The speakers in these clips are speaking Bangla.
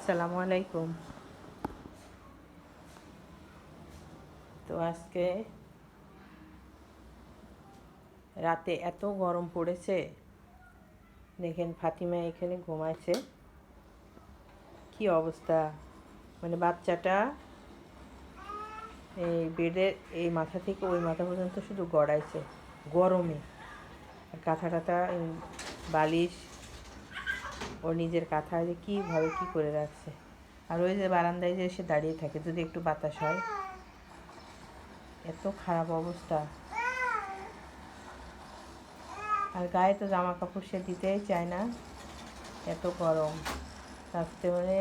আসসালামু আলাইকুম। তো আজকে রাতে এত গরম পড়েছে, দেখেন ফাতিমা এখানে ঘুমাইছে, কি অবস্থা। মানে বাচ্চাটা এই বেডের এই মাথা থেকে ওই মাথা পর্যন্ত শুধু গড়াইছে গরমে। আর কাঁথা টাথা বালিশ ওর নিজের কাঁথা যে কীভাবে কী করে রাখছে। আর ওই যে বারান্দায় যে এসে দাঁড়িয়ে থাকে যদি একটু বাতাস হয়, এত খারাপ অবস্থা। আর গায়ে তো জামা কাপড় সে দিতেই চায় না, এত গরম। থাকতে মানে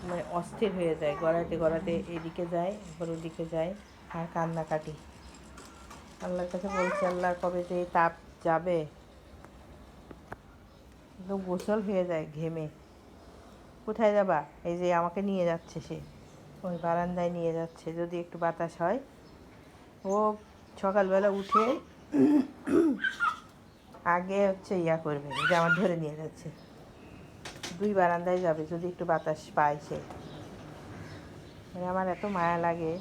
মানে অস্থির হয়ে যায়, গড়াতে গড়াতে এদিকে যায় আবার ওদিকে যায়, আর কান্নাকাটি। আল্লাহর কাছে বলছি, আল্লাহ কবে যে এই তাপ যাবে। একদম গোসল হয়ে যায় ঘেমে। কোথায় যাবা? এই যে আমাকে নিয়ে যাচ্ছে সে, ওই বারান্দায় নিয়ে যাচ্ছে, যদি একটু বাতাস হয়। ও সকালবেলা উঠে আগে হচ্ছে ইয়া করবে, যে আমার ধরে নিয়ে যাচ্ছে, দুই বারান্দায় যাবে যদি একটু বাতাস পায় সে। মানে আমার এত মায়া লাগে।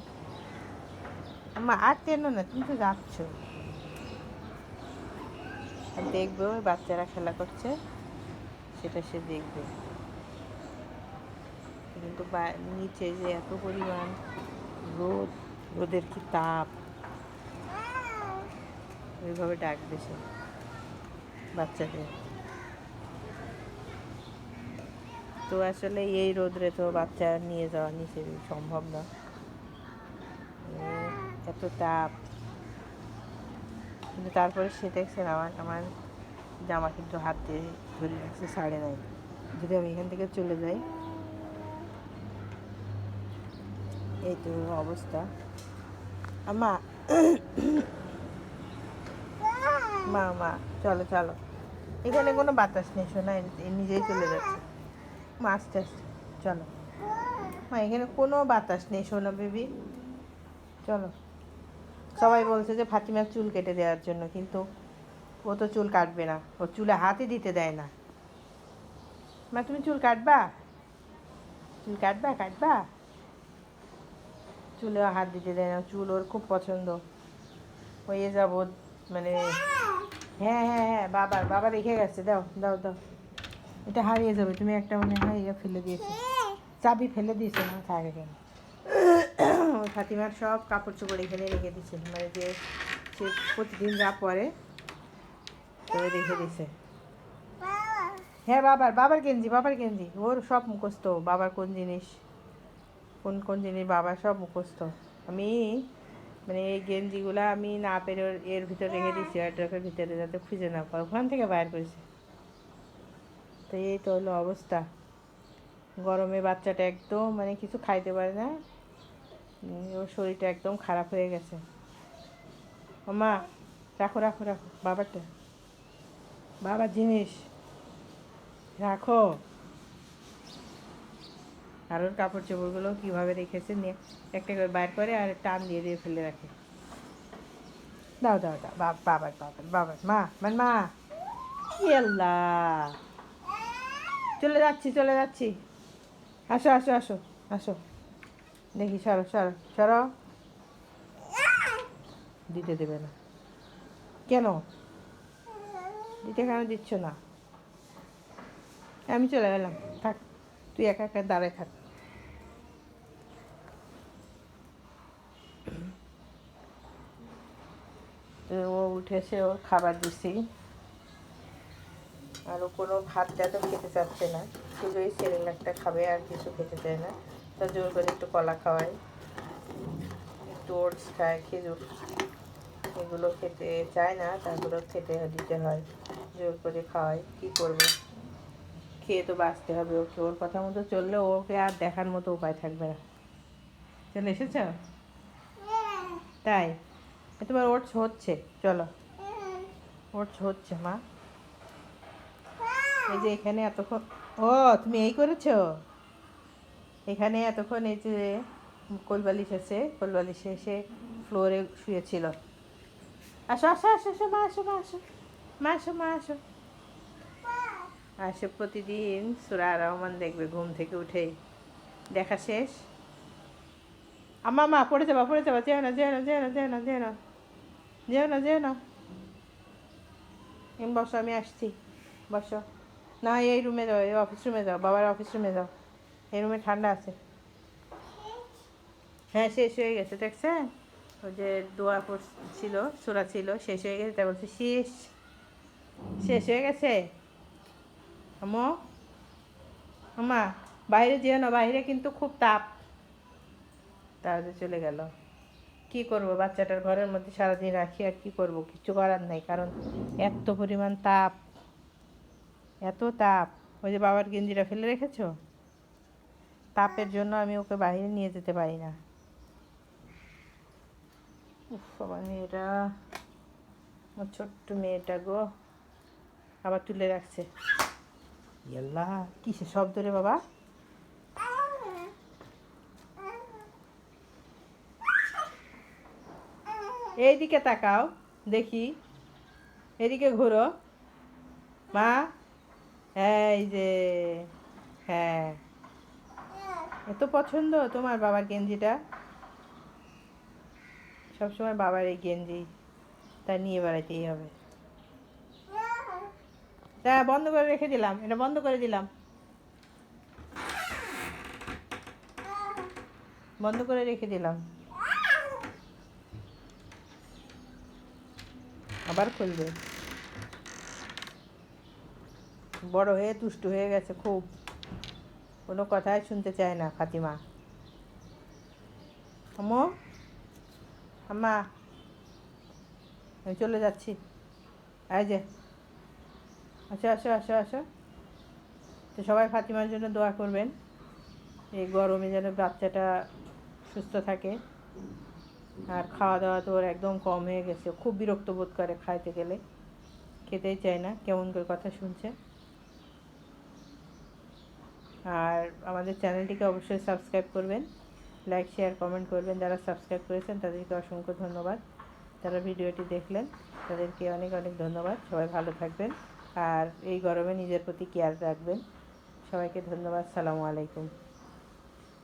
মা আর টেনো না, তুমি তো যাচ্ছ। আর দেখবে ওই বাচ্চারা খেলা করছে, সেটা সে দেখবে। কিন্তু নিচে যে এত পরিমাণ রোদ, রোদের কি তাপ, ওইভাবে ডাকবে সে বাচ্চাদের। তো আসলে এই রোদরে তো বাচ্চা নিয়ে যাওয়া নিচে সম্ভব না, এত তাপ। কিন্তু তারপরে সে দেখছেন আমার আমার জামা কিন্তু হাত দিয়ে ধরে রাখছে, ছাড়ে নাই। যদি আমি এখান থেকে চলে যাই, এই তো অবস্থা। মা মা মা চলো চলো, এখানে কোনো বাতাস নেই, শোনা নিজেই চলে যাচ্ছে। মা আস্তে আস্তে চলো। মা এখানে কোনো বাতাস নেই, শোনো বেবি, চলো। সবাই বলছে যে ফাতিমার চুল কেটে দেওয়ার জন্য, কিন্তু ও তো চুল কাটবে না, ও চুলে হাতই দিতে দেয় না। মা তুমি চুল কাটবা? চুল কাটবা? কাটবা? চুলেও হাত দিতে দেয় না, চুল ওর খুব পছন্দ। হয়ে যাব মানে, হ্যাঁ হ্যাঁ হ্যাঁ, বাবার বাবা রেখে গেছে, দাও দাও দাও। এটা হারিয়ে যাবে, তুমি একটা মনে হয় ইয়ে ফেলে দিয়েছো, চাবি ফেলে দিয়েছো না, থাকে কেন। ফাতিমার সব কাপড় চোপড় এখানে রেখে দিচ্ছে, মানে যে সে প্রতিদিন যা পরে তো রেখে দিছে। হ্যাঁ বাবার বাবার গেঞ্জি, বাবার গেঞ্জি, ওর সব মুখস্থ, বাবার কোন জিনিস কোন কোন জিনিস বাবার সব মুখস্থ। আমি মানে এই গেঞ্জিগুলো আমি না পেরে এর ভিতরে রেখে দিচ্ছি, ওয়ারড্রপের ভিতরে, যাতে খুঁজে না পায়, ওখান থেকে বাইর করেছে। তো এই তো হলো অবস্থা। গরমে বাচ্চাটা একদম মানে কিছু খাইতে পারে না, ওর শরীরটা একদম খারাপ হয়ে গেছে। ও মা, রাখো রাখো রাখো বাবারটা, বাবার জিনিস রাখো। আর ওর কাপড় চোপড়গুলো কীভাবে রেখেছে, নিয়ে একটা করে বাইর করে আর টান দিয়ে দিয়ে ফেলে রাখে। দাও দাও দাও, বাবার বাবার বাবার মা, মানে মা, কি আল্লাহ, চলে যাচ্ছি চলে যাচ্ছি, আসো আসো আসো আসো, দেখি সরো সরো সরো। দিতে দেবে না কেন? দিতে কেন দিচ্ছ না? আমি চলে গেলাম, থাক, তুই একা একা দাঁড়ায় থাক। তো ও উঠেছে, ওর খাবার দিছি, আর ও কোনো ভাত টাতও খেতে চাচ্ছে না, শুধু এই সেরেলাকটা খাবে, আর কিছু খেতে চায় না। তা জোর করে একটু কলা খাওয়াই, একটু ওটস খায়, খেজুর, এগুলো খেতে চায় না, তারপরেও খেতে দিতে হয়, জোর করে খাওয়াই। কী করবো, খেয়ে তো বাঁচতে হবে ওকে, ওর কথা মতো চললে ওকে আর দেখার মতো উপায় থাকবে না। চলে এসেছ? তাই তোমার ওটস হচ্ছে, চলো, ওটস হচ্ছে মা। এই যে এখানে এতক্ষণ, ও তুমি এই করেছো, এখানে এতক্ষণ এই যে কোলবালিশ আছে, কোলবালিশে এসে ফ্লোরে শুয়েছিল। আসো আসো আসো আসো মা, আসো মা, আসো মা, আসো মা, আসো। আর সে প্রতিদিন সূরা আর রহমান দেখবে ঘুম থেকে উঠেই। দেখা শেষ, আম্মা মা পড়ে যাবা পড়ে যাবা, যেও না যেও না যেও না যেও না যেও না যেও না যেও না। বসো, আমি আসছি, বসো। না, এই রুমে যাও, এই অফিস রুমে যাও, বাবার অফিস রুমে যাও, এই রুমে ঠান্ডা আছে। হ্যাঁ, শেষ হয়ে গেছে, দেখছেন? ওই যে দোয়া ছিল, সূরা ছিল, শেষ হয়ে গেছে, তাই বলছে শেষ, শেষ হয়ে গেছে। আম্মু, আম্মা বাইরে যেও না, বাইরে কিন্তু খুব তাপ। তাহলে চলে গেল। কি করব, বাচ্চাটার ঘরের মধ্যে সারাদিন রাখি, আর কি করব, কিছু করার নাই, কারণ এত পরিমাণ তাপ, এত তাপ। ওই যে বাবার গেঞ্জিটা ফেলে রেখেছো, তাপের জন্য আমি ওকে বাইরে নিয়ে যেতে পারি না। উফ, আমার মেয়েটা, আমার ছোট্ট মেয়েটা গো, আবার তুলে রাখছে। ইয়াল্লাহ, কিসে শব্দ রে বাবা? এইদিকে তাকাও দেখি, এদিকে ঘোরো মা। এই যে, হ্যাঁ, এত পছন্দ তোমার বাবার গেঞ্জিটা? সবসময় বাবার এই গেঞ্জি, তা নিয়ে বেড়াইতেই হবে। তা বন্ধ করে রেখে দিলাম, এটা বন্ধ করে দিলাম, বন্ধ করে রেখে দিলাম, আবার খুলবে। বড় হয়ে দুষ্টু হয়ে গেছে খুব, কোনো কথাই শুনতে চায় না ফাতিমা। আম্মু, আম্মা, আমি চলে যাচ্ছি, এই যে, আসো আসো আসো আসো। তো সবাই ফাতিমার জন্য দোয়া করবেন, এই গরমে যেন বাচ্চাটা সুস্থ থাকে। আর খাওয়া দাওয়া তো ওর একদম কম হয়ে গেছে, খুব বিরক্ত বোধ করে, খাইতে গেলে খেতেই চায় না, কেমন করে কথা শুনছে। আর আমাদের চ্যানেলটিকে অবশ্যই সাবস্ক্রাইব করবেন, লাইক শেয়ার কমেন্ট করবেন। যারা সাবস্ক্রাইব করেছেন তাদেরকে অসংখ্য ধন্যবাদ, যারা ভিডিওটি দেখলেন তাদেরকে অনেক অনেক ধন্যবাদ। সবাই ভালো থাকবেন, আর এই গরমে নিজের প্রতি কেয়ার রাখবেন। সবাইকে ধন্যবাদ। সালামু আলাইকুম।